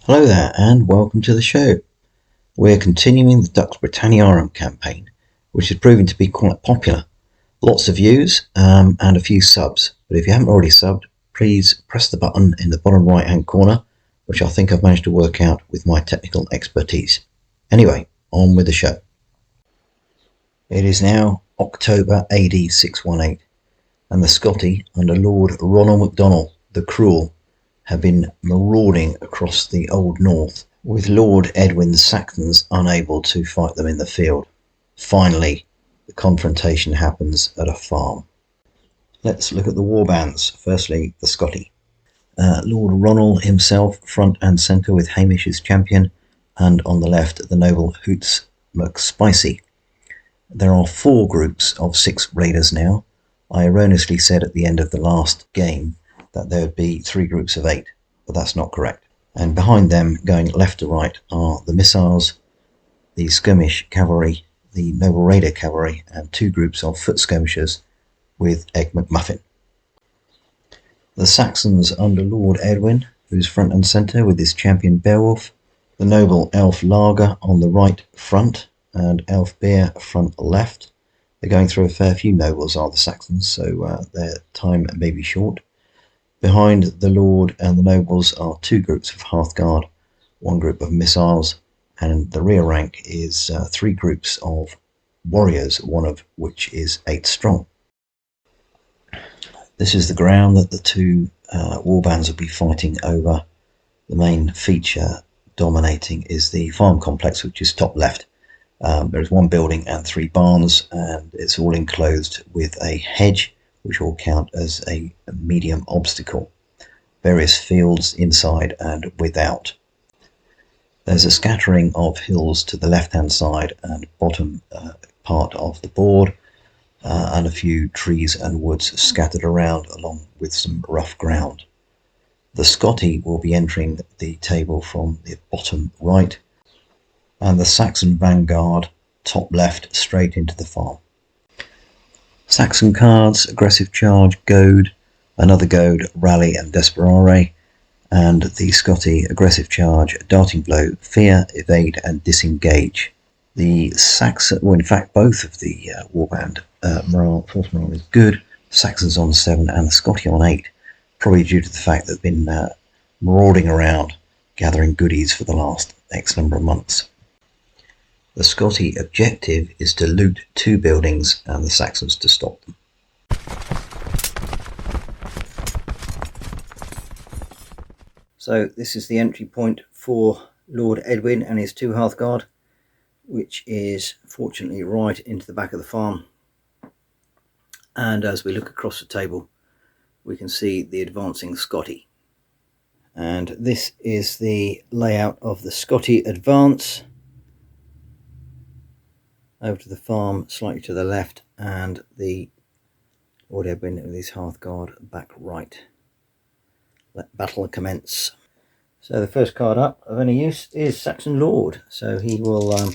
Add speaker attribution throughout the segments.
Speaker 1: Hello there and welcome to the show. We're continuing the Dux Britanniarum campaign, which is proving to be quite popular. Lots of views and a few subs, but if you haven't already subbed, please press the button in the bottom right hand corner, which I think I've managed to work out with my technical expertise. Anyway, on with the show. It is now October AD618 and the Scotti under Lord Ronal the Cruel have been marauding across the Old North, with Lord Edwin's Saxons unable to fight them in the field. Finally, the confrontation happens at a farm. Let's look at the warbands. Firstly, the Scotti. Lord Ronal himself, front and centre with Hamish as champion, and on the left, the noble Hoots McSpicy. There are 4 groups of 6 raiders now. I erroneously said at the end of the last game that there would be 3 groups of 8, but that's not correct. And behind them, going left to right, are the missiles, the skirmish cavalry, the noble raider cavalry, and 2 groups of foot skirmishers with Egg McMuffin. The Saxons under Lord Edwin, who's front and centre with his champion Beowulf, the noble elf Larga on the right front, and elf Bear front left. They're going through a fair few nobles, are the Saxons, so their time may be short. Behind the Lord and the nobles are 2 groups of Hearthguard, 1 group of missiles, and the rear rank is 3 groups of warriors, one of which is 8 strong. This is the ground that the 2 warbands will be fighting over. The main feature dominating is the farm complex, which is top left. There's 1 building and 3 barns, and it's all enclosed with a hedge, which will count as a medium obstacle. Various fields inside and without. There's a scattering of hills to the left-hand side and bottom part of the board, and a few trees and woods scattered around along with some rough ground. The Scotti will be entering the table from the bottom right, and the Saxon vanguard top left straight into the farm. Saxon cards: aggressive charge, goad, another goad, rally and desperare, and the Scotti: aggressive charge, darting blow, fear, evade and disengage. The Saxon, well, in fact both of the warband force morale is good. Saxons on 7 and the Scotti on 8, probably due to the fact that they've been marauding around gathering goodies for the last X number of months. The Scotti objective is to loot 2 buildings and the Saxons to stop them. So this is the entry point for Lord Edwin and his 2 Hearthguard, which is fortunately right into the back of the farm. And as we look across the table, we can see the advancing Scotti. And this is the layout of the Scotti advance. Over to the farm, slightly to the left, and the Lord Edwin with his Hearthguard back right. Let battle commence. So the first card up of any use is Saxon Lord, so he will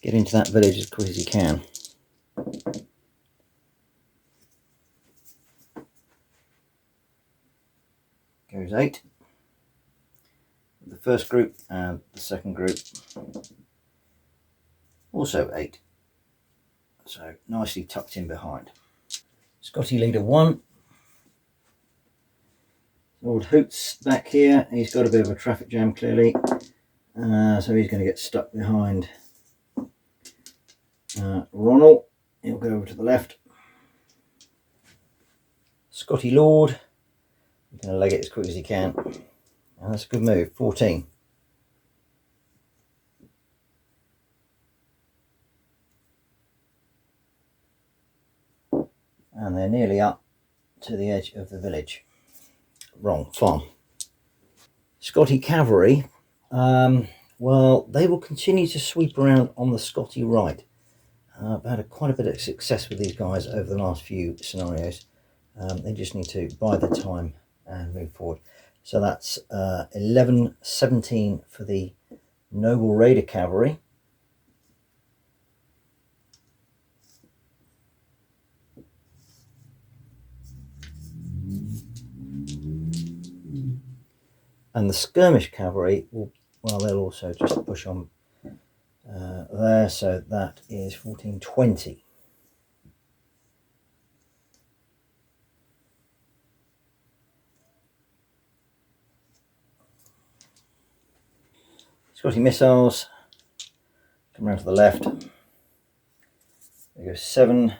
Speaker 1: get into that village as quick as he can. Goes 8. The first group and the second group also 8. So nicely tucked in behind. Scotti leader 1. Lord Hoots back here. He's got a bit of a traffic jam clearly, so he's going to get stuck behind Ronal. He'll go over to the left. Scotti Lord, he's going to leg it as quick as he can, and that's a good move. 14. And they're nearly up to the edge of the village. Wrong, farm. Scotti cavalry, well, they will continue to sweep around on the Scotti right. I've had quite a bit of success with these guys over the last few scenarios. They just need to bide their time and move forward. So that's 11-17 for the noble raider cavalry. And the skirmish cavalry will well, they'll also just push on there, so that is 14, 20. Scotti missiles come around to the left. There goes 7.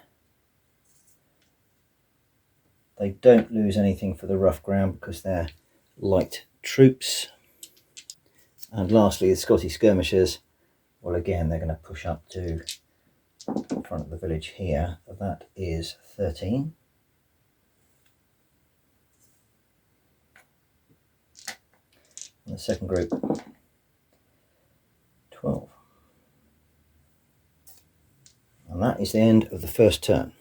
Speaker 1: They don't lose anything for the rough ground because they're light troops. And lastly, the Scotti skirmishers, well, again, they're going to push up to in front of the village here. That is 13. And the second group, 12. And that is the end of the first turn.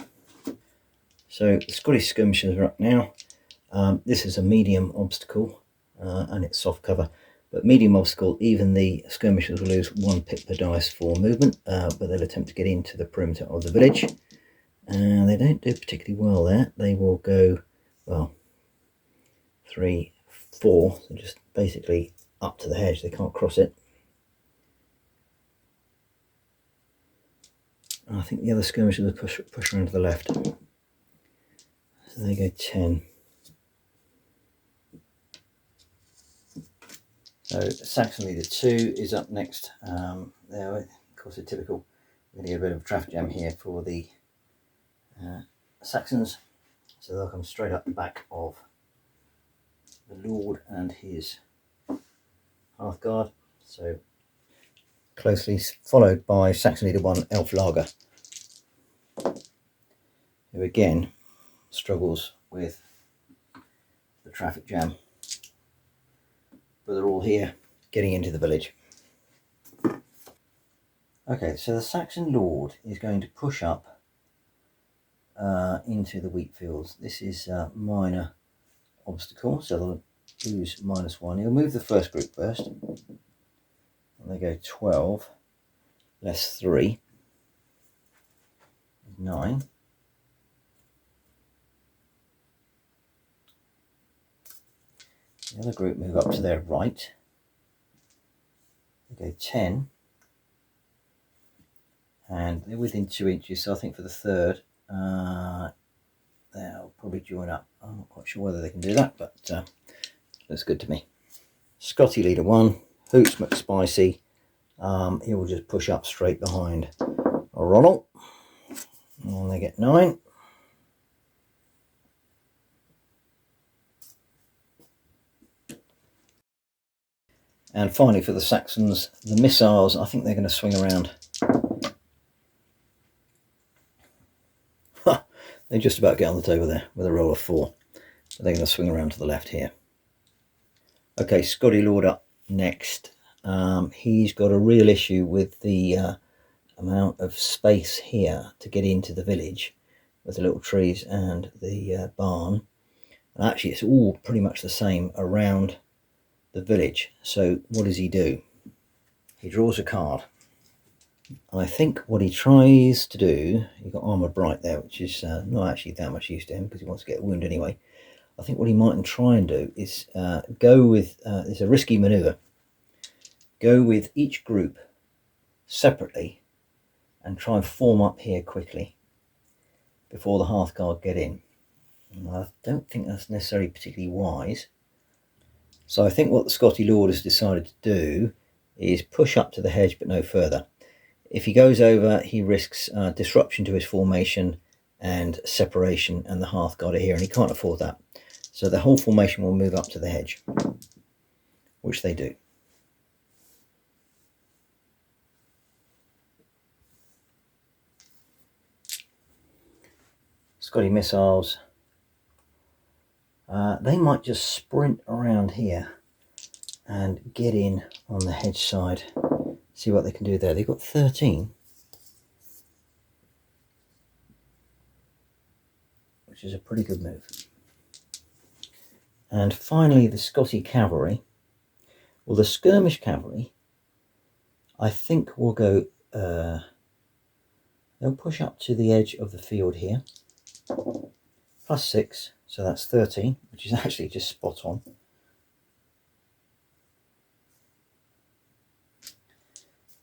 Speaker 1: So the Scottish skirmishers are up now. This is a medium obstacle and it's soft cover. But medium obstacle, even the skirmishers will lose 1 pip per dice for movement, but they'll attempt to get into the perimeter of the village. And they don't do particularly well there. They will go, well, 3, 4, so just basically up to the hedge. They can't cross it. And I think the other skirmishers will push around to the left. So they go 10. So Saxon Leader 2 is up next. There, of course, a typical. We're going to get a bit of traffic jam here for the Saxons. So they'll come straight up the back of the Lord and his Hearthguard. So closely followed by Saxon Leader 1 Elf Lager, who again struggles with the traffic jam. But they're all here getting into the village. Okay, so the Saxon Lord is going to push up into the wheat fields. This is a minor obstacle, so they'll lose -1. He'll move the first group first. And they go 12, less 3, 9. The other group move up to their right. They go 10. And they're within 2 inches, so I think for the third, they'll probably join up. I'm not quite sure whether they can do that, but looks good to me. Scotti Leader 1, Hoots McSpicy. He will just push up straight behind Ronal. And they get 9. And finally for the Saxons, the missiles, I think they're going to swing around. They just about get on the table there with a roll of 4. So they're going to swing around to the left here. Okay, Scotti Lord up next. He's got a real issue with the amount of space here to get into the village with the little trees and the barn. And actually, it's all pretty much the same around the village. So what does he do? He draws a card. And I think what he tries to do, you've got Armour Bright there, which is not actually that much use to him because he wants to get a wound anyway. I think what he might try and do is go with, it's a risky manoeuvre, go with each group separately and try and form up here quickly before the Hearthguard get in. And I don't think that's necessarily particularly wise. So I think what the Scotti Lord has decided to do is push up to the hedge but no further. If he goes over, he risks disruption to his formation and separation, and the Hearthguard are here, and he can't afford that. So the whole formation will move up to the hedge, which they do. Scotti missiles. They might just sprint around here and get in on the hedge side. See what they can do there. They've got 13, which is a pretty good move. And finally, the Scotti cavalry. Well, the skirmish cavalry, I think, will go. They'll push up to the edge of the field here. +6, so that's 13, which is actually just spot on.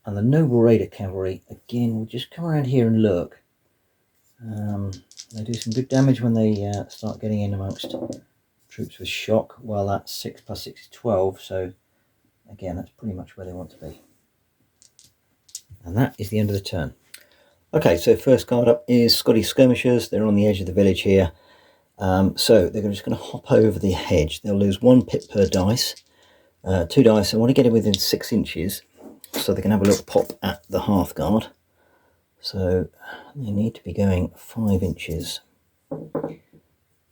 Speaker 1: And the Noble Raider Cavalry, again, will just come around here and look. They do some good damage when they start getting in amongst troops with shock. Well, that's 6 plus 6 is 12, so again, that's pretty much where they want to be. And that is the end of the turn. Okay, so first card up is Scotti Skirmishers. They're on the edge of the village here. So they're just going to hop over the hedge. They'll lose 1 pip per dice. 2 dice. I want to get it within 6 inches so they can have a little pop at the Hearthguard. So they need to be going 5 inches.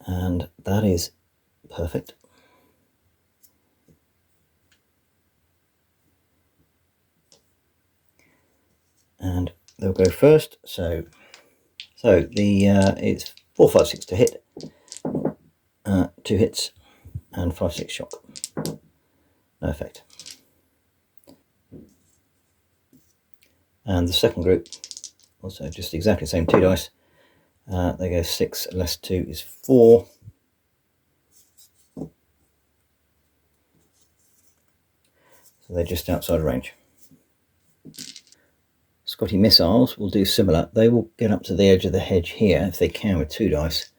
Speaker 1: And that is perfect. And they'll go first. So the it's 4, 5, 6 to hit. 2 hits and 5, 6 shock. No effect. And the second group, also just exactly the same, 2 dice. They go 6 less 2 is 4. So they're just outside range. Scotti missiles will do similar. They will get up to the edge of the hedge here if they can with 2 dice.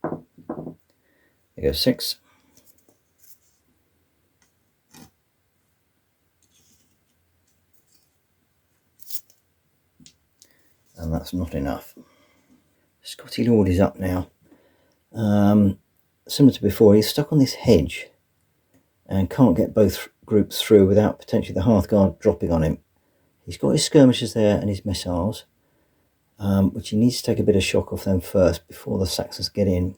Speaker 1: They go 6. And that's not enough. Scotti Lord is up now. Similar to before, he's stuck on this hedge and can't get both groups through without potentially the Hearthguard dropping on him. He's got his skirmishers there and his missiles, which he needs to take a bit of shock off them first before the Saxons get in.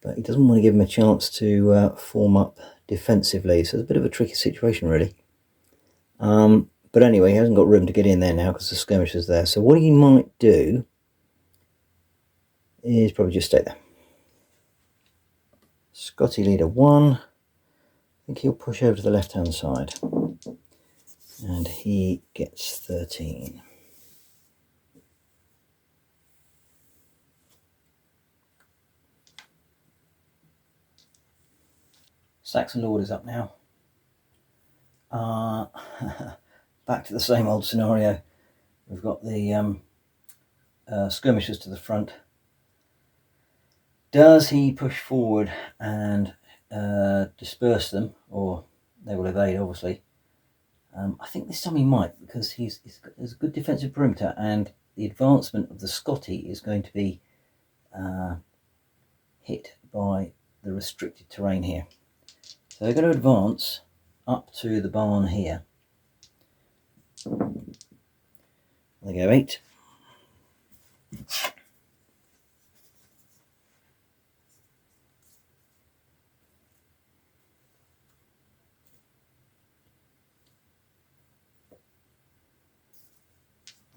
Speaker 1: But he doesn't want to give them a chance to form up defensively, so it's a bit of a tricky situation really. But anyway, he hasn't got room to get in there now because the skirmisher's there. So what he might do is probably just stay there. Scotti leader 1. I think he'll push over to the left hand side. And he gets 13. Saxon Lord is up now. Back to the same old scenario. We've got the skirmishers to the front. Does he push forward and disperse them, or they will evade obviously? I think this time he might, because there's a good defensive perimeter and the advancement of the Scotti is going to be hit by the restricted terrain here. So they're going to advance up to the barn here. They go 8.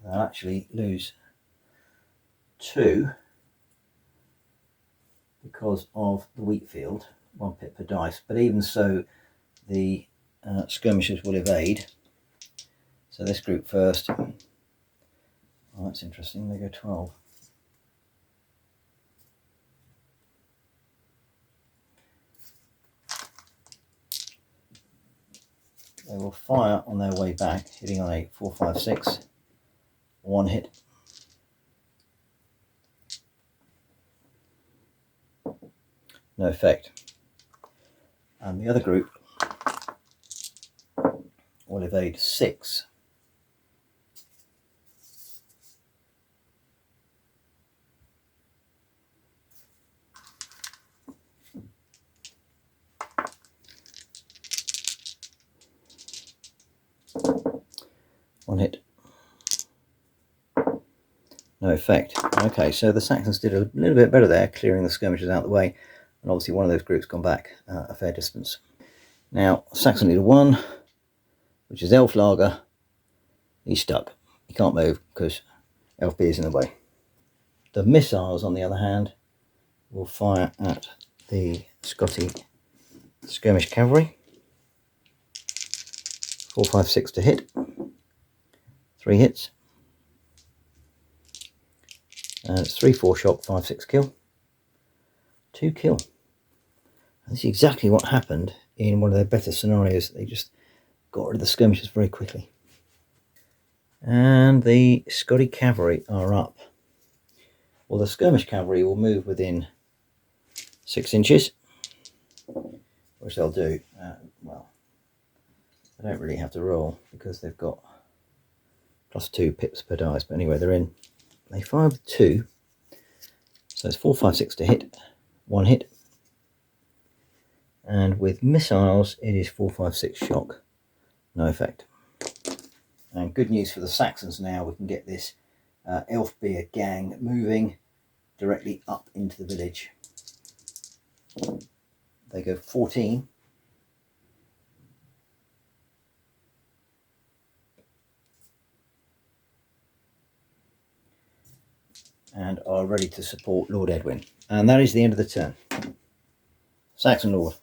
Speaker 1: They'll actually lose 2 because of the wheat field, 1 pip per dice. But even so, the skirmishers will evade. So this group first. Oh, that's interesting. They go 12. They will fire on their way back, hitting on a 4, 5, 6. 1 hit. No effect. And the other group will evade 6. One hit. No effect. Okay, so the Saxons did a little bit better there, clearing the skirmishers out of the way, and obviously one of those groups gone back a fair distance. Now, Saxon leader 1, which is Elf Lager, he's stuck. He can't move because Elf B is in the way. The missiles, on the other hand, will fire at the Scotti skirmish cavalry. 4, 5, 6 to hit. 3 hits. And it's 3, 4 shock, 5, 6 kill. 2 kill. And this is exactly what happened in one of their better scenarios. They just got rid of the skirmishers very quickly. And the Scotti cavalry are up. Well, the skirmish cavalry will move within 6 inches, which they'll do. Well, they don't really have to roll because they've got +2 pips per dice. But anyway, they're in. They fire with 2, so it's 4, 5, 6 to hit, 1 hit. And with missiles, it is 4, 5, 6 shock, no effect. And good news for the Saxons now, we can get this elf beer gang moving directly up into the village. They go 14. And are ready to support Lord Edwin. And that is the end of the turn. Saxon Lord.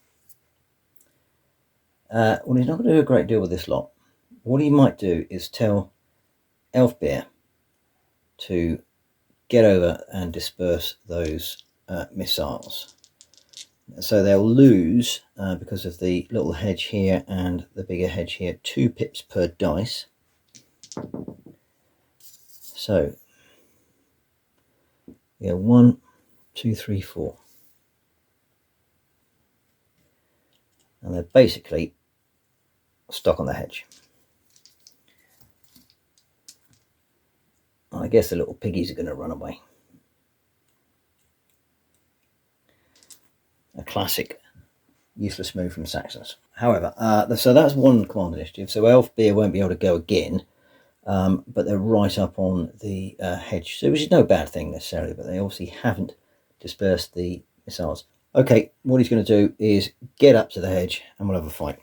Speaker 1: Well, he's not going to do a great deal with this lot. What he might do is tell Elfbeer to get over and disperse those missiles. So they'll lose, because of the little hedge here and the bigger hedge here, 2 pips per dice. So, yeah, 1, 2, 3, 4. And they're basically stuck on the hedge. I guess the little piggies are going to run away. A classic useless move from Saxons. However, so that's one command initiative. So Elfbeer won't be able to go again, but they're right up on the hedge, so which is no bad thing necessarily, but they obviously haven't dispersed the missiles. Okay, what he's going to do is get up to the hedge and we'll have a fight.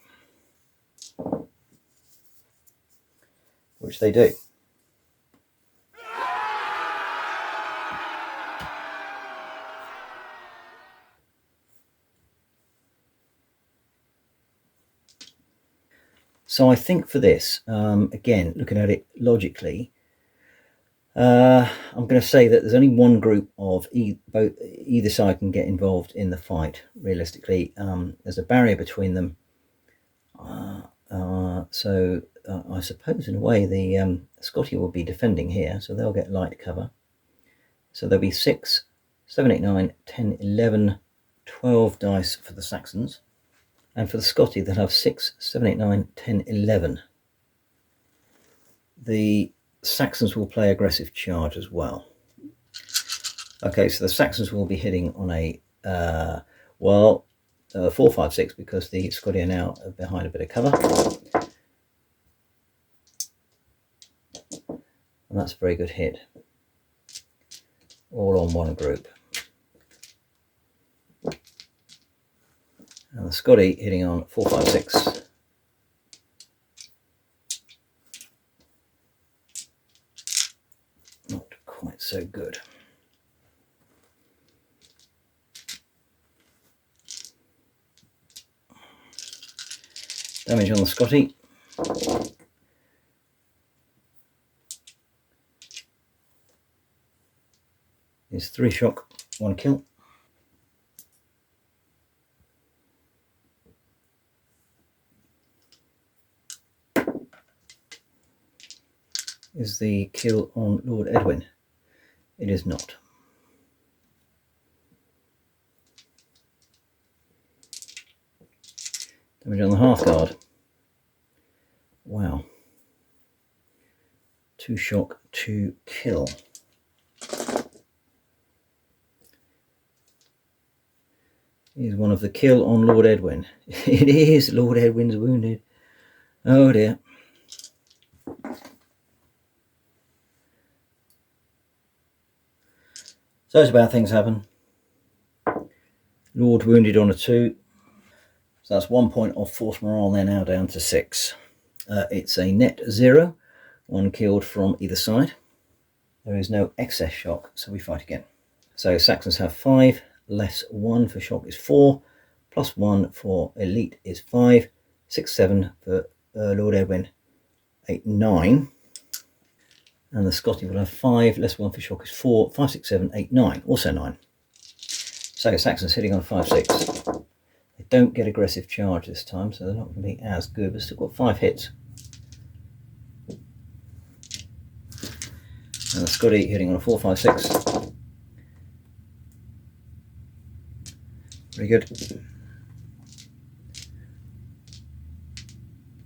Speaker 1: Which they do. So I think for this, again, looking at it logically, I'm going to say that there's only one group of either side can get involved in the fight. Realistically, there's a barrier between them. So I suppose in a way the Scotti will be defending here, so they'll get light cover. So there'll be 6, 7, 8, 9, 10, 11, 12 dice for the Saxons. And for the Scotti, they'll have 6, 7, 8, 9, 10, 11. The Saxons will play aggressive charge as well. Okay, so the Saxons will be hitting on a 4, 5, 6, because the Scotti are now behind a bit of cover. And that's a very good hit. All on one group. And the Scotti hitting on 4, 5, 6. Not quite so good. Damage on the Scotti. Is 3 shock, 1 kill. Is the kill on Lord Edwin? It is not. Damage on the half guard. Wow. 2 shock, 2 kill. Is one of the kill on Lord Edwin. It is. Lord Edwin's wounded. Oh dear. So it's bad things happen. Lord wounded on a 2. So that's 1 point of force morale. They're now down to 6. It's a net 0. 1 killed from either side. There is no excess shock, so we fight again. So Saxons have 5. Less 1 for shock is 4, plus 1 for elite is 5, 6, 7 for Lord Edwin, 8, 9. And the Scotti will have 5, less 1 for shock is 4, 5, 6, 7, 8, 9, also 9. So Saxons hitting on 5, 6. They don't get aggressive charge this time, so they're not going to be as good, but still got 5 hits. And the Scotti hitting on a 456. Very good.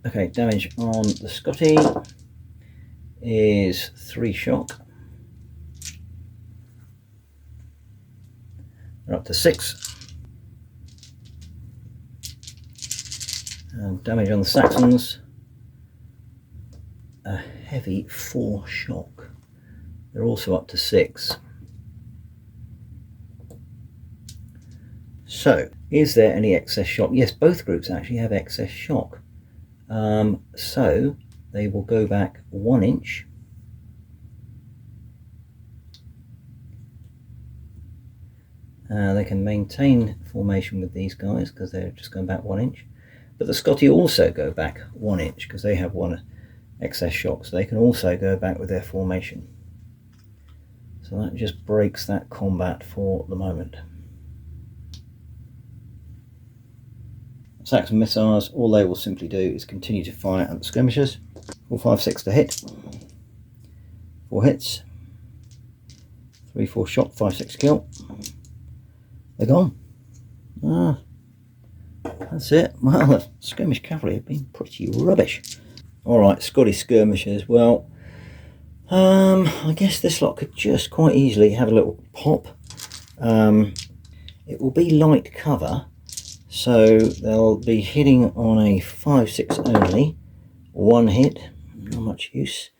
Speaker 1: Okay, damage on the Scotti is 3 shock. They're up to 6. And damage on the Saxons, a heavy 4 shock. They're also up to 6. So, is there any excess shock? Yes, both groups actually have excess shock. So, they will go back 1 inch. They can maintain formation with these guys because they're just going back 1 inch. But the Scotti also go back 1 inch because they have 1 excess shock. So they can also go back with their formation. So that just breaks that combat for the moment. Saxon missiles, all they will simply do is continue to fire at the skirmishers. 456 to hit. 4 hits. 3-4 shot, 5-6 kill. They're gone. That's it. Well, the skirmish cavalry have been pretty rubbish. Alright, Scottish skirmishers. Well, I guess this lot could just quite easily have a little pop. It will be light cover, so they'll be hitting on a 5-6 only. 1 hit, not much use.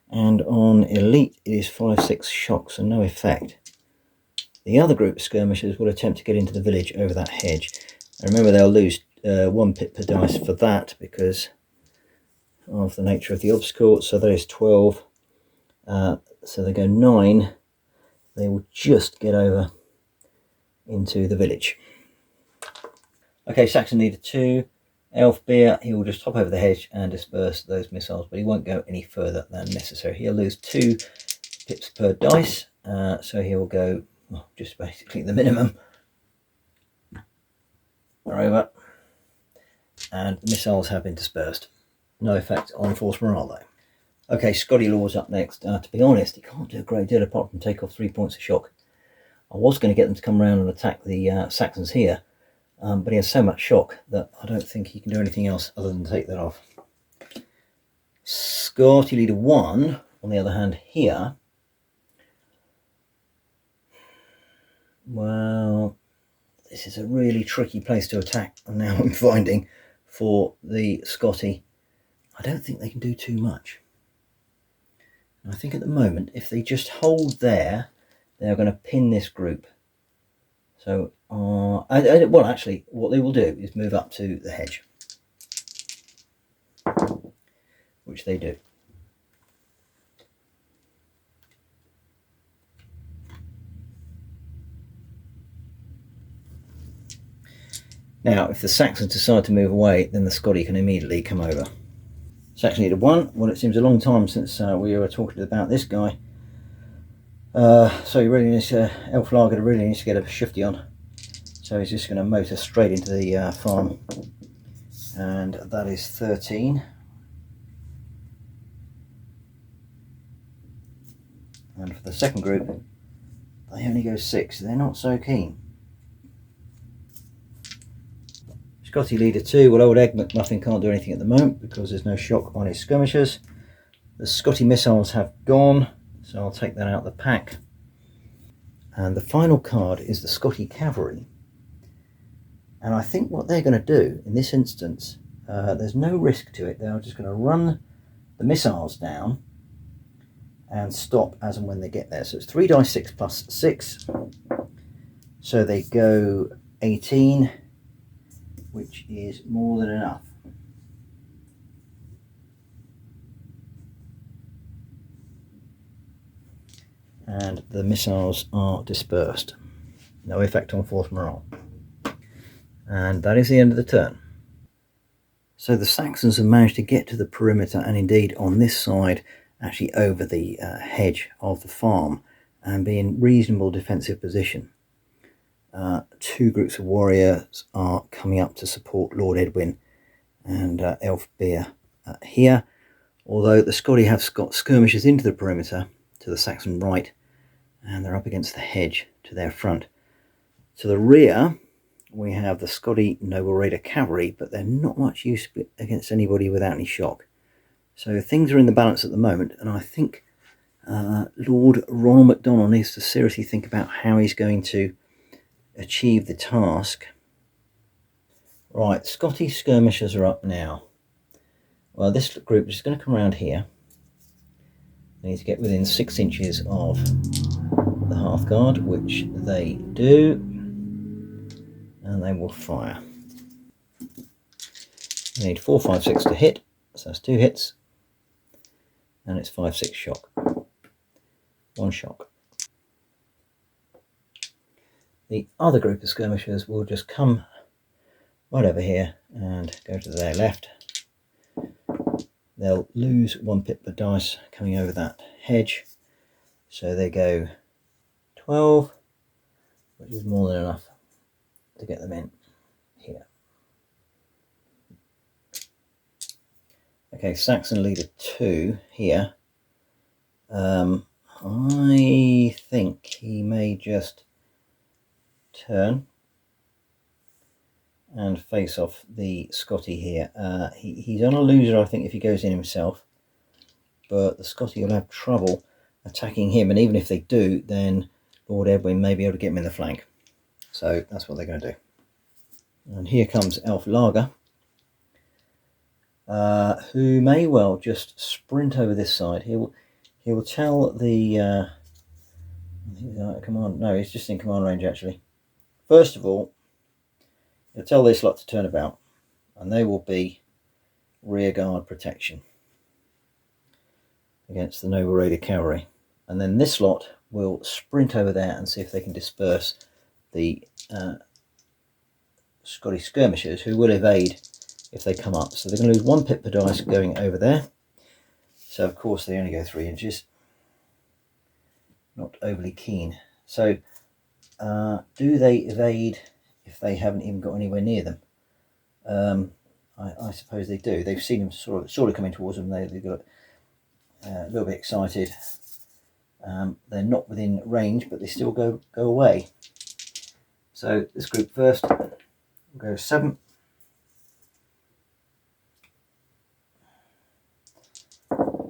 Speaker 1: And on elite it is 5-6 shock, so no effect. The other group of skirmishers will attempt to get into the village over that hedge. And remember, they'll lose 1 pip per dice for that because of the nature of the obstacle. So that is 12. So they go 9. They will just get over into the village. Okay, Saxon leader 2. Elf Beer, he will just hop over the hedge and disperse those missiles, but he won't go any further than necessary. He'll lose 2 pips per dice, so he will go, well, just basically the minimum. They're over, and the missiles have been dispersed. No effect on force morale though. Okay, Scotti Lord's up next. To be honest, he can't do a great deal apart from take off 3 points of shock. I was going to get them to come around and attack the Saxons here, but he has so much shock that I don't think he can do anything else other than take that off. Scotti leader 1, on the other hand, here, well, this is a really tricky place to attack, and now I'm finding for the Scotti. I don't think they can do too much. And I think at the moment, if they just hold there, they're going to pin this group. So, well, actually, what they will do is move up to the hedge, which they do. Now, if the Saxons decide to move away, then the Scotti can immediately come over. Saxon leader 1. Well, it seems a long time since we were talking about this guy. So he really needs to, Elf Larger really needs to get a shifty on. So he's just going to motor straight into the farm. And that is 13. And for the second group, they only go 6. They're not so keen. Scotti leader 2, well, old Egg McMuffin can't do anything at the moment because there's no shock on his skirmishers. The Scotti missiles have gone, so I'll take that out of the pack. And the final card is the Scotti cavalry. And I think what they're going to do in this instance, there's no risk to it. They're just going to run the missiles down and stop as and when they get there. So it's 3 dice 6 plus 6. So they go 18. Which is more than enough. And the missiles are dispersed. No effect on force morale. And that is the end of the turn. So the Saxons have managed to get to the perimeter, and indeed on this side, actually over the hedge of the farm, and be in reasonable defensive position. 2 groups of warriors are coming up to support Lord Edwin and Elf Beer here, although the Scotti have got skirmishers into the perimeter to the Saxon right, and they're up against the hedge to their front. To the rear, we have the Scotti Noble Raider Cavalry, but they're not much use against anybody without any shock. So things are in the balance at the moment, and I think Lord Ronal MacDonald needs to seriously think about how he's going to achieve the task. Right, Scotti skirmishers are up now. Well, this group is going to come around here. They need to get within 6 inches of the Hearthguard, which they do, and they will fire. They need 4, 5, 6 to hit, so that's 2 hits, and it's 5, 6 shock. 1 shock. The other group of skirmishers will just come right over here and go to their left. They'll lose 1 pip per dice coming over that hedge, so they go 12, which is more than enough to get them in here. Okay, Saxon leader 2 here. I think he may just turn and face off the Scotti here. He's on a loser, I think, if he goes in himself, but the Scotti will have trouble attacking him, and even if they do, then Lord Edwin may be able to get him in the flank. So that's what they're going to do. And here comes Elf Lager, who may well just sprint over this side. He will tell the command. No, he's just in command range actually. First of all, he'll tell this lot to turn about, and they will be rear guard protection against the Noble Raider Cavalry. And then this lot will sprint over there and see if they can disperse the Scotti skirmishers, who will evade if they come up. So they're going to lose 1 pip per dice going over there. So of course they only go 3 inches. Not overly keen. So do they evade if they haven't even got anywhere near them? I suppose they do. They've seen them sort of coming towards them. They've got a little bit excited. They're not within range, but they still go away. So this group first will go 7.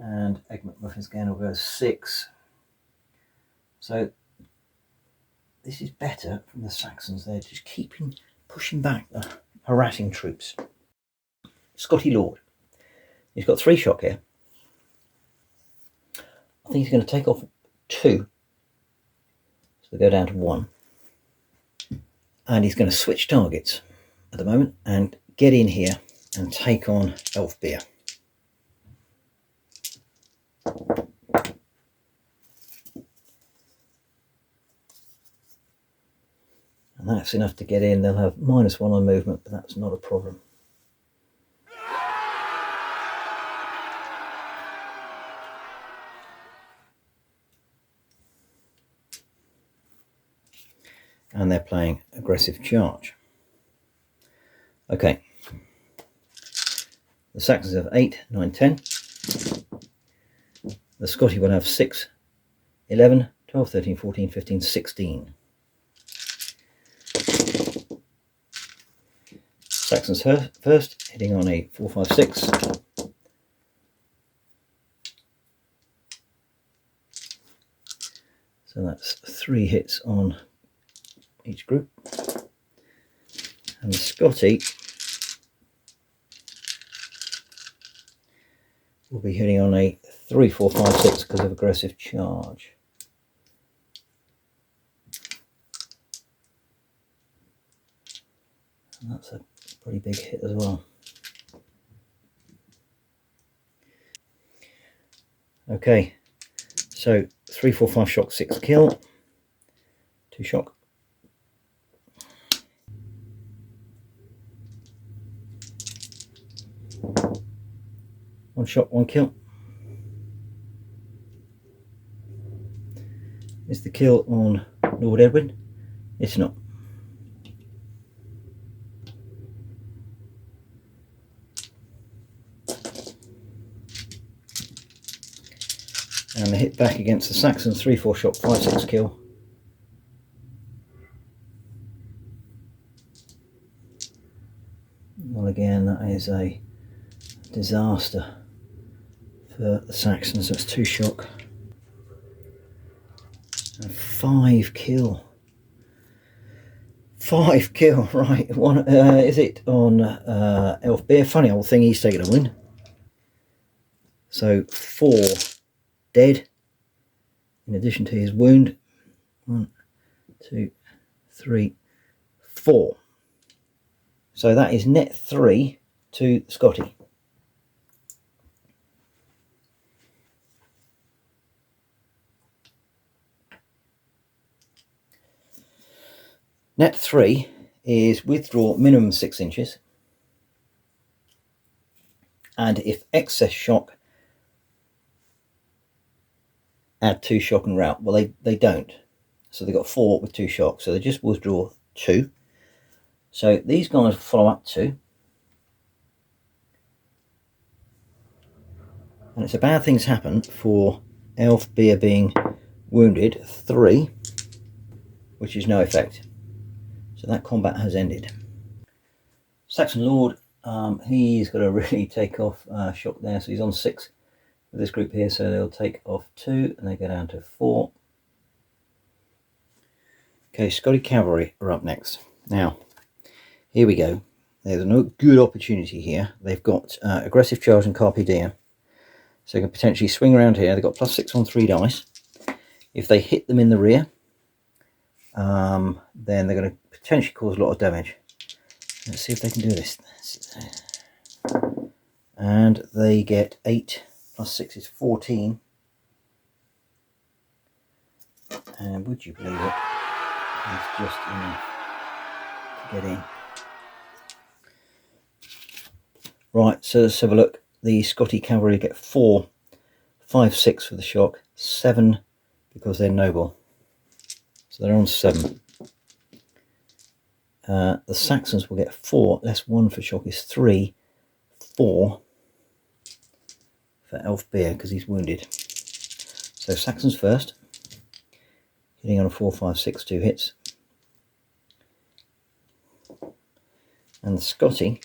Speaker 1: And Egg McMuffin's again will go 6. So this is better from the Saxons. They're just pushing back the harassing troops. Scotti Lord. He's got 3 shock here. I think he's going to take off 2. So they go down to 1. And he's going to switch targets at the moment and get in here and take on Elf Beer. And that's enough to get in. They'll have -1 on movement, but that's not a problem. And they're playing aggressive charge. Okay. The Saxons have 8, 9, 10. The Scotti will have 6, 11, 12, 13, 14, 15, 16. Saxons first, hitting on a 4, 5, 6. So that's 3 hits on each group. And the Scotti will be hitting on a 3, 4, 5, 6 because of aggressive charge. And that's a pretty big hit as well. Okay, so 3, 4, 5 shock, 6 kill, 2 shock. One shot, 1 kill. Is the kill on Lord Edwin? It's not. And the hit back against the Saxons, 3-4 shot, 5-6 kill. Well, again, that is a disaster for the Saxons. That's 2 shock and 5 kill. 5 kill, right? One is it on Elf Bear? Funny old thing, he's taking a win. So 4 dead in addition to his wound. 1, 2, 3, 4. So that is net 3 to Scotti. Net 3 is withdraw minimum 6 inches. And if excess shock, add 2 shock and rout. Well, they don't. So they've got 4 with 2 shock. So they just withdraw 2. So these guys follow up 2. And it's a bad things happen for Elf Beer being wounded 3, which is no effect. So that combat has ended. Saxon Lord, he's got to really take off shock there. So he's on 6 with this group here. So they'll take off 2 and they go down to 4. Okay, Scotti Cavalry are up next. Now, here we go. There's a good opportunity here. They've got aggressive charge and Carpe Diem. So they can potentially swing around here. They've got +6 on 3 dice. If they hit them in the rear, then they're going to potentially cause a lot of damage. Let's see if they can do this. And they get 8 +6 is 14. And would you believe it? That's just enough to get in. Right, so let's have a look. The Scotti Cavalry get 4, 5, 6 for the shock, 7 because they're noble. So they're on 7. The Saxons will get 4, less 1 for shock is 3, 4 for Elf Beer because he's wounded. So Saxons first, hitting on a 4, 5, 6, 2 hits. And the Scotti,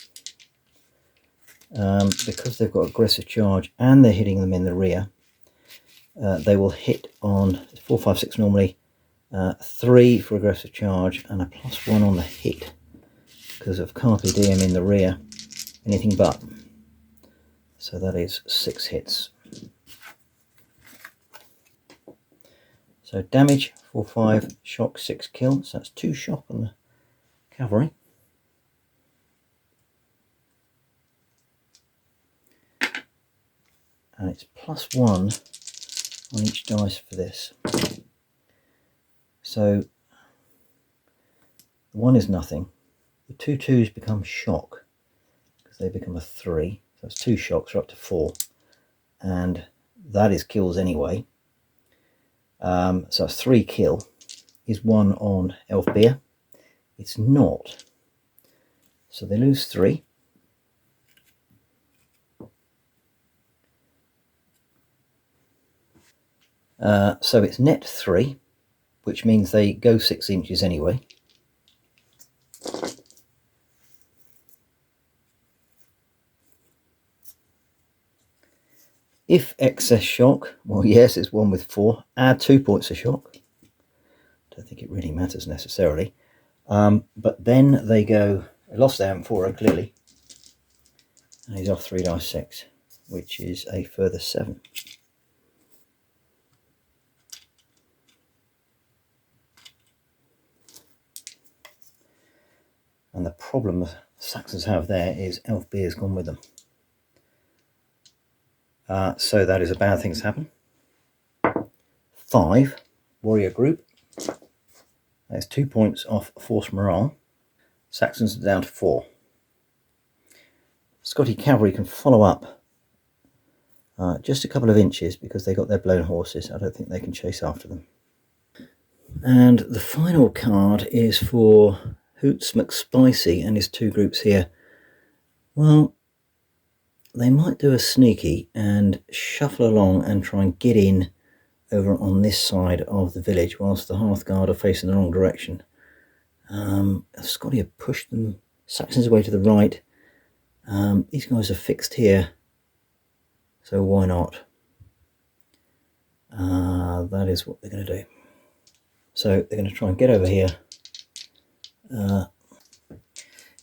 Speaker 1: because they've got aggressive charge and they're hitting them in the rear, they will hit on 4, 5, 6 normally, 3 for aggressive charge and a +1 on the hit because of Carpe Diem in the rear, anything but. So that is 6 hits. So damage 4, 5, shock 6 kill, so that's 2 shock on the cavalry. And it's +1 on each dice for this. So the 1 is nothing. The 2 2s become shock because they become a 3. So that's 2 shocks, are up to 4. And that is kills anyway. So that's 3 kill. Is 1 on Elf Beer. It's not. So they lose 3. So it's net 3, which means they go 6 inches anyway. If excess shock, well yes, it's 1 with 4, add 2 points of shock. Don't think it really matters necessarily. But then they go, they lost their M4 clearly. And he's off 3 dice 6, which is a further 7. And the problem the Saxons have there is Elf Beer's gone with them. So that is a bad thing to happen. 5, warrior group. There's 2 points off force morale. Saxons are down to 4. Scotti Cavalry can follow up just a couple of inches because they got their blown horses. I don't think they can chase after them. And the final card is for Hoots McSpicy and his 2 groups here. Well, they might do a sneaky and shuffle along and try and get in over on this side of the village, whilst the Hearthguard are facing the wrong direction. Scotti have pushed them, Saxons away to the right. These guys are fixed here, so why not? That is what they're going to do. So they're going to try and get over here.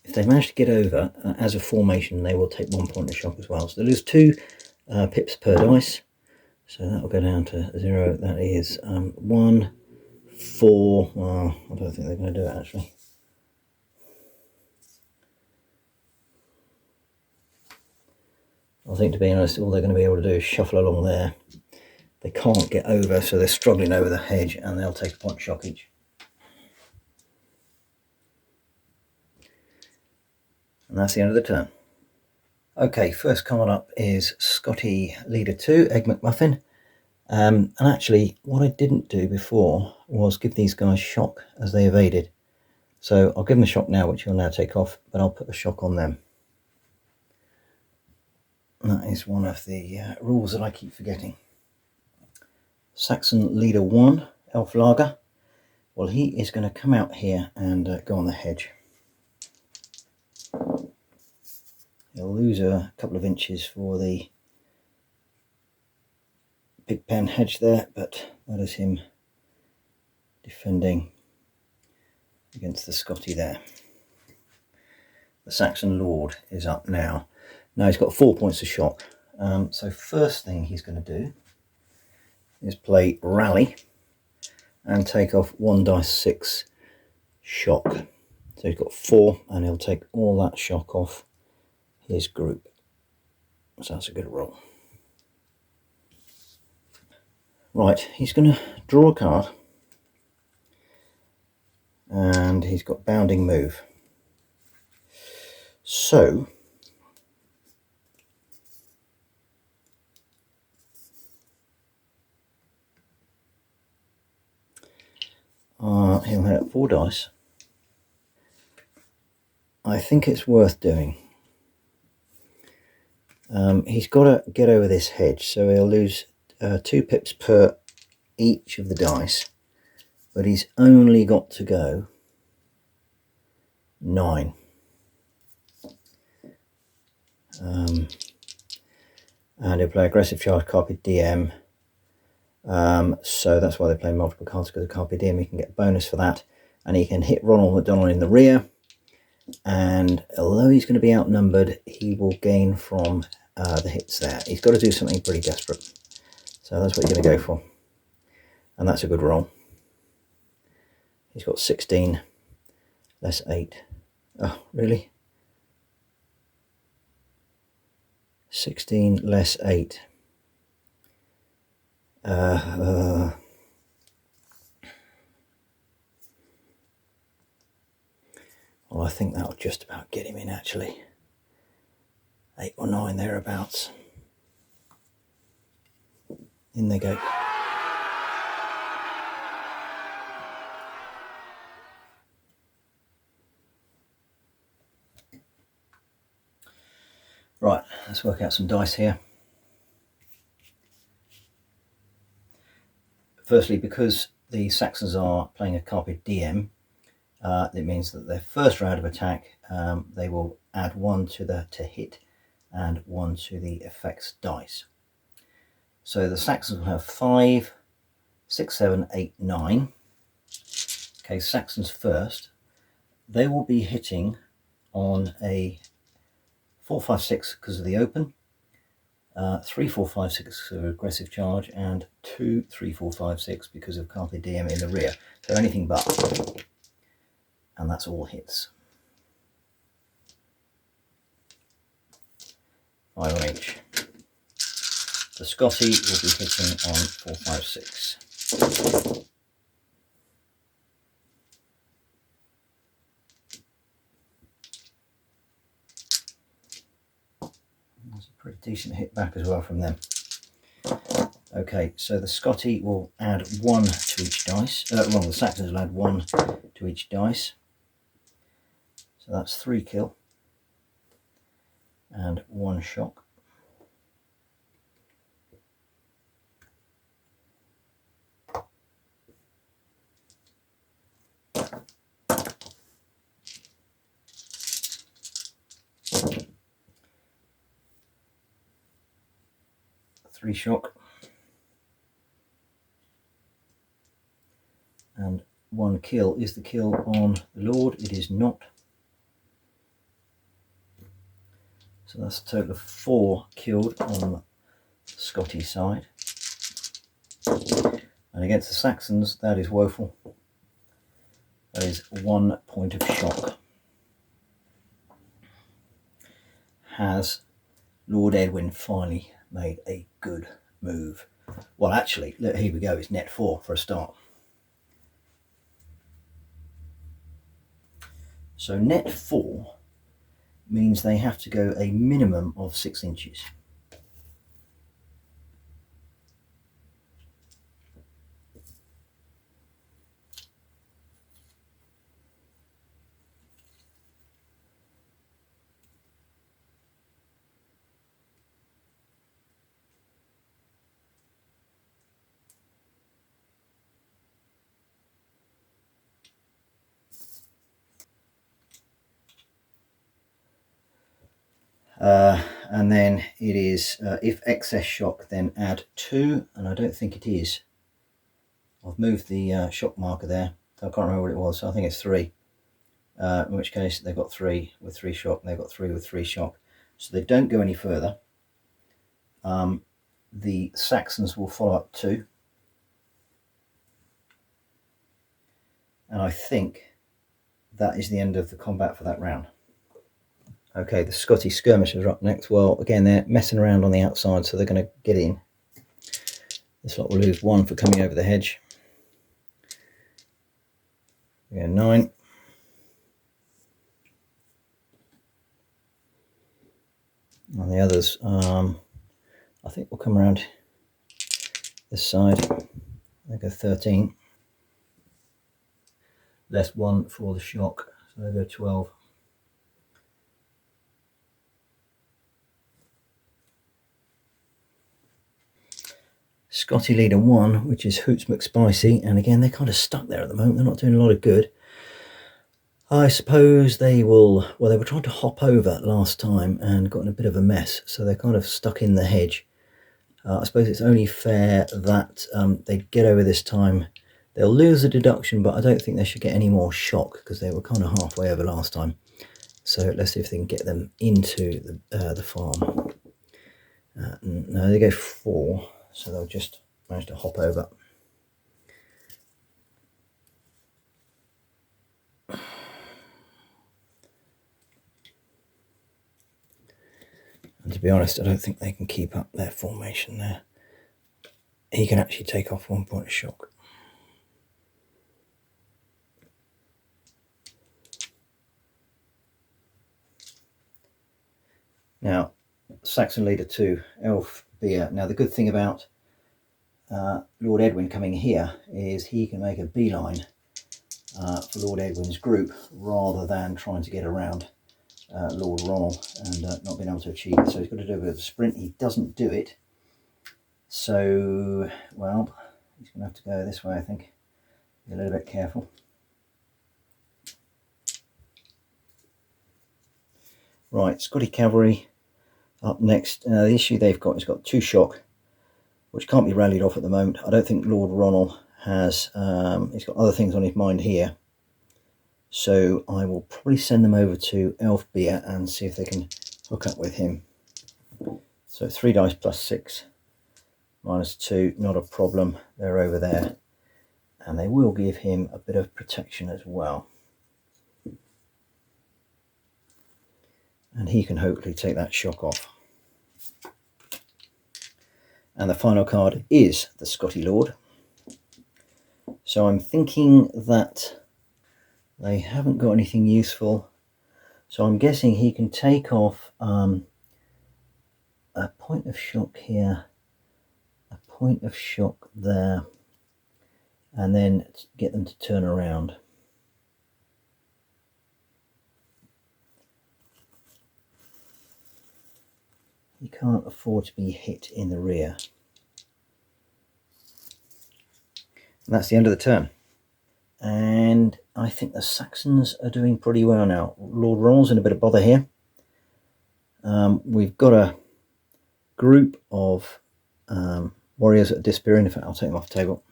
Speaker 1: If they manage to get over as a formation, they will take 1 point of shock as well. So they lose 2 pips per dice. So that will go down to 0. That is 1, 4. Well, I don't think they're going to do it actually. I think, to be honest, all they're going to be able to do is shuffle along there. They can't get over, so they're struggling over the hedge, and they'll take a point of shock each. And that's the end of the turn. Okay, first card up is Scotti Leader 2, Egg McMuffin. And actually, what I didn't do before was give these guys shock as they evaded. So I'll give them a shock now, which he'll now take off, but I'll put a shock on them. That is one of the rules that I keep forgetting. Saxon Leader 1, Elf Lager. Well, he is going to come out here and go on the hedge. He'll lose a couple of inches for the big pen hedge there, but that is him defending against the Scotti there. The Saxon Lord is up now. Now he's got 4 points of shock. So first thing he's going to do is play Rally and take off 1 dice 6 shock. So he's got 4, and he'll take all that shock off his group. So that's a good roll. Right, he's going to draw a card, and he's got bounding move. So he'll have 4 dice. I think it's worth doing. He's got to get over this hedge, so he'll lose 2 pips per each of the dice, but he's only got to go 9. And he'll play aggressive charge, Carpe Diem. So that's why they play multiple cards, because of Carpe Diem he can get a bonus for that, and he can hit Ronal the Donal in the rear. And although he's going to be outnumbered, he will gain from the hits there. He's got to do something pretty desperate. So that's what he's going to go for. And that's a good roll. He's got 16 less 8. Oh, really? 16 less 8. Well, I think that'll just about get him in, actually. 8 or 9 thereabouts. In they go. Right, let's work out some dice here. Firstly, because the Saxons are playing a Carpe Diem, it means that their first round of attack, they will add 1 to the hit and 1 to the effects dice. So the Saxons will have 5, 6, 7, 8, 9. Okay, Saxons first. They will be hitting on a 4, 5, 6 because of the open, 3, 4, 5, 6 of aggressive charge, and 2, 3, 4, 5, 6 because of Carpe Diem in the rear. So anything but. And that's all hits. 5 on each. The Scotti will be hitting on 4, 5, 6. That's a pretty decent hit back as well from them. Okay, so the Scotti will add 1 to each dice. The Saxons will add 1 to each dice. So that's 3 kill and 1 shock. 3 shock. And 1 kill. Is the kill on the Lord? It is not. So that's a total of 4 killed on the Scotti side. And against the Saxons, that is woeful. That is 1 point of shock. Has Lord Edwin finally made a good move? Well, actually, look, here we go. It's net 4 for a start. So net 4 means they have to go a minimum of 6 inches. And then it is, if excess shock, then add 2, and I don't think it is. I've moved the shock marker there, so I can't remember what it was, so I think it's 3. In which case they've got 3 with 3 shock, and they've got 3 with 3 shock. So they don't go any further. The Saxons will follow up 2. And I think that is the end of the combat for that round. Okay, the Scotti skirmishers are up next. Well, again, they're messing around on the outside, so they're going to get in. This lot will lose 1 for coming over the hedge. Yeah, 9. And the others, I think will come around this side. They go 13. Less 1 for the shock, so they go 12. Scotti leader 1, which is Hoots McSpicy, and again they're kind of stuck there at the moment. They're not doing a lot of good. I suppose they will, well, they were trying to hop over last time and got in a bit of a mess, so they're kind of stuck in the hedge. I suppose it's only fair that they get over this time. They'll lose a deduction, but I don't think they should get any more shock because they were kind of halfway over last time. So let's see if they can get them into the farm. No, they go 4, so they'll just manage to hop over. And to be honest, I don't think they can keep up their formation there. He can actually take off 1 point of shock. Now, Saxon leader 2, Elf Beer. Now, the good thing about Lord Edwin coming here is he can make a beeline for Lord Edwin's group rather than trying to get around Lord Ronal and not being able to achieve it. So he's got to do a bit of a sprint. He doesn't do it. So, well, he's going to have to go this way, I think. Be a little bit careful. Right, Scotti cavalry up next. The issue they've got is got 2 shock, which can't be rallied off at the moment. I don't think Lord Ronal has, he's got other things on his mind here. So I will probably send them over to Elf Beer and see if they can hook up with him. So 3 dice plus 6, minus 2, not a problem. They're over there. And they will give him a bit of protection as well. And he can hopefully take that shock off. And the final card is the Scotti Lord. So I'm thinking that they haven't got anything useful. So I'm guessing he can take off a point of shock here, a point of shock there, and then get them to turn around. You can't afford to be hit in the rear. And that's the end of the turn. And I think the Saxons are doing pretty well now. Lord Ronal's in a bit of bother here. We've got a group of warriors that are disappearing. In fact, I'll take them off the table.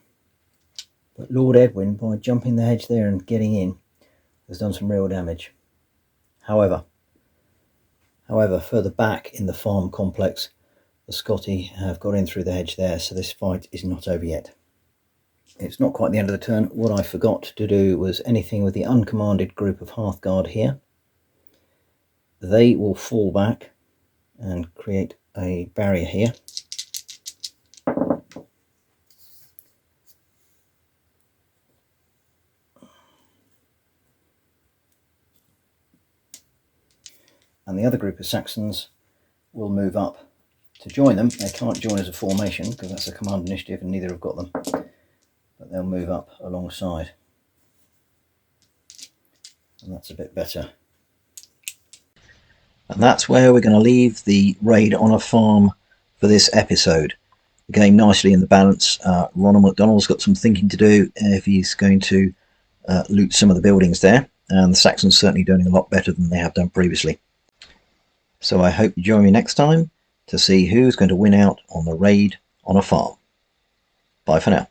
Speaker 1: But Lord Edwin, by jumping the hedge there and getting in, has done some real damage. However, further back in the farm complex, the Scotti have got in through the hedge there, so this fight is not over yet. It's not quite the end of the turn. What I forgot to do was anything with the uncommanded group of Hearthguard here. They will fall back and create a barrier here. And the other group of Saxons will move up to join them. They can't join as a formation because that's a command initiative and neither have got them. But they'll move up alongside. And that's a bit better. And that's where we're going to leave the raid on a farm for this episode. The game nicely in the balance. Ronal McDonald's got some thinking to do if he's going to loot some of the buildings there. And the Saxons certainly doing a lot better than they have done previously. So I hope you join me next time to see who's going to win out on the raid on a farm. Bye for now.